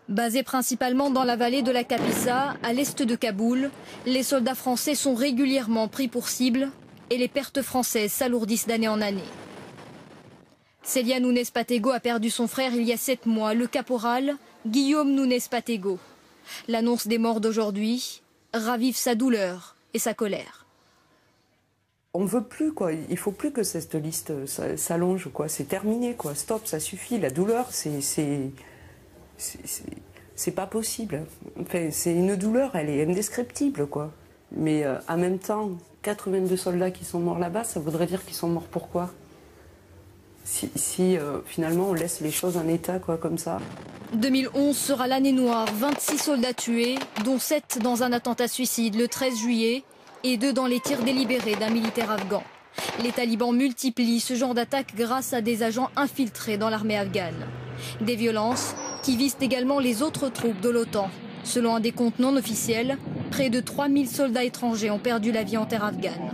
Basés principalement dans la vallée de la Kapisa, à l'est de Kaboul, les soldats français sont régulièrement pris pour cible et les pertes françaises s'alourdissent d'année en année. Célia Nunes Patego a perdu son frère il y a 7 mois, le caporal Guillaume Nunes Patego. L'annonce des morts d'aujourd'hui ravive sa douleur et sa colère. On ne veut plus, quoi. Il ne faut plus que cette liste s'allonge, quoi. C'est terminé, quoi. Stop, ça suffit. La douleur, c'est pas possible. Enfin, c'est une douleur, elle est indescriptible, quoi. Mais en même temps, 82 soldats qui sont morts là-bas, ça voudrait dire qu'ils sont morts pourquoi? Si finalement on laisse les choses en état, quoi, comme ça. 2011 sera l'année noire, 26 soldats tués, dont 7 dans un attentat suicide le 13 juillet et 2 dans les tirs délibérés d'un militaire afghan. Les talibans multiplient ce genre d'attaque grâce à des agents infiltrés dans l'armée afghane. Des violences qui visent également les autres troupes de l'OTAN. Selon un décompte non officiel, près de 3000 soldats étrangers ont perdu la vie en terre afghane.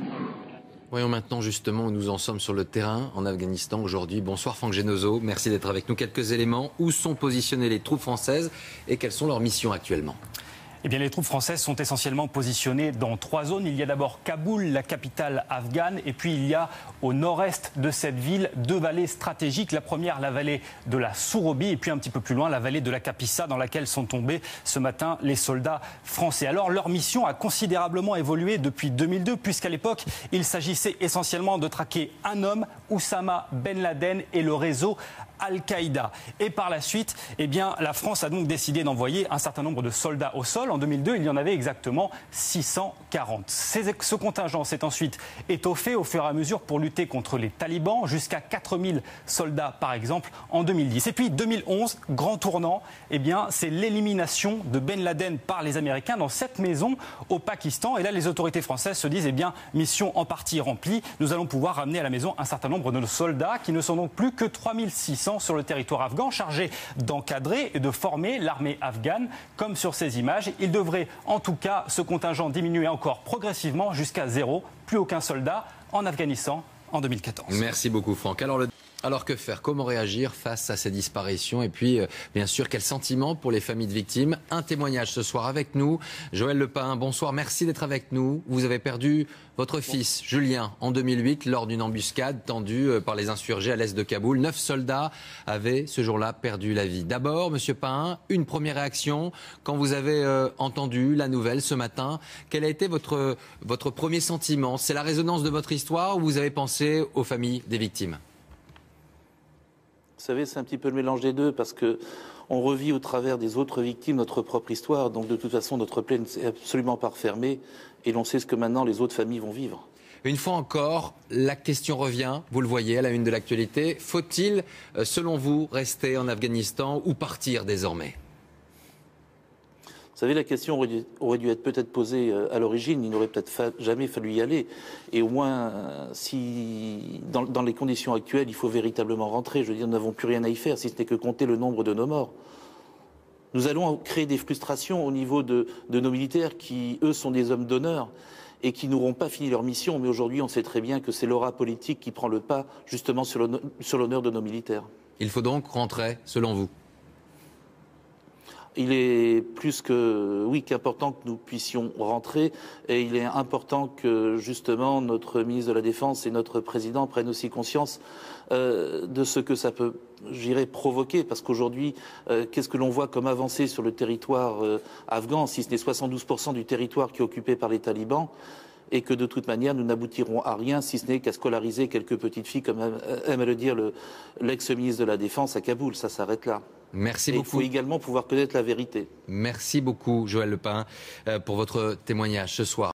Voyons maintenant justement où nous en sommes sur le terrain en Afghanistan aujourd'hui. Bonsoir Franck Genozo, merci d'être avec nous. Quelques éléments, où sont positionnées les troupes françaises et quelles sont leurs missions actuellement? Eh bien, les troupes françaises sont essentiellement positionnées dans 3 zones. Il y a d'abord Kaboul, la capitale afghane, et puis il y a au nord-est de cette ville 2 vallées stratégiques. La première, la vallée de la Sourobi, et puis un petit peu plus loin, la vallée de la Kapisa, dans laquelle sont tombés ce matin les soldats français. Alors, leur mission a considérablement évolué depuis 2002, puisqu'à l'époque, il s'agissait essentiellement de traquer un homme, Oussama Ben Laden, et le réseau Al-Qaïda. Et par la suite, eh bien, la France a donc décidé d'envoyer un certain nombre de soldats au sol. En 2002, il y en avait exactement 640. Ce contingent s'est ensuite étoffé au fur et à mesure pour lutter contre les talibans, jusqu'à 4000 soldats par exemple en 2010. Et puis 2011, grand tournant, eh bien, c'est l'élimination de Ben Laden par les Américains dans cette maison au Pakistan. Et là, les autorités françaises se disent, eh bien, mission en partie remplie, nous allons pouvoir ramener à la maison un certain nombre de nos soldats qui ne sont donc plus que 3600 sur le territoire afghan, chargés d'encadrer et de former l'armée afghane. Comme sur ces images, il devrait en tout cas ce contingent diminuer encore progressivement jusqu'à 0, plus aucun soldat en Afghanistan en 2014. Merci beaucoup Franck. Alors que faire? Comment réagir face à ces disparitions? Et puis, bien sûr, quel sentiment pour les familles de victimes? Un témoignage ce soir avec nous. Joël Lepin, bonsoir, merci d'être avec nous. Vous avez perdu votre fils, Julien, en 2008, lors d'une embuscade tendue par les insurgés à l'est de Kaboul. 9 soldats avaient, ce jour-là, perdu la vie. D'abord, monsieur Pain, une première réaction quand vous avez entendu la nouvelle ce matin. Quel a été votre premier sentiment? C'est la résonance de votre histoire ou vous avez pensé aux familles des victimes? Vous savez, c'est un petit peu le mélange des deux, parce que on revit au travers des autres victimes notre propre histoire. Donc de toute façon, notre plaie n'est absolument pas refermée, et l'on sait ce que maintenant les autres familles vont vivre. Une fois encore, la question revient, vous le voyez à la une de l'actualité. Faut-il, selon vous, rester en Afghanistan ou partir désormais? Vous savez, la question aurait dû être peut-être posée à l'origine. Il n'aurait peut-être jamais fallu y aller. Et au moins, si dans les conditions actuelles, il faut véritablement rentrer. Je veux dire, nous n'avons plus rien à y faire, si ce n'est que compter le nombre de nos morts. Nous allons créer des frustrations au niveau de nos militaires qui, eux, sont des hommes d'honneur et qui n'auront pas fini leur mission. Mais aujourd'hui, on sait très bien que c'est l'aura politique qui prend le pas, justement, sur l'honneur de nos militaires. Il faut donc rentrer, selon vous? Il est plus que, oui, qu'important que nous puissions rentrer, et il est important que, justement, notre ministre de la Défense et notre président prennent aussi conscience de ce que ça peut, j'irais, provoquer, parce qu'aujourd'hui, qu'est-ce que l'on voit comme avancée sur le territoire afghan, si ce n'est 72% du territoire qui est occupé par les talibans, et que de toute manière, nous n'aboutirons à rien, si ce n'est qu'à scolariser quelques petites filles, comme aime à le dire l'ex-ministre de la Défense à Kaboul. Ça s'arrête là. Merci beaucoup. Il faut également pouvoir connaître la vérité. Merci beaucoup, Joël Lepin, pour votre témoignage ce soir.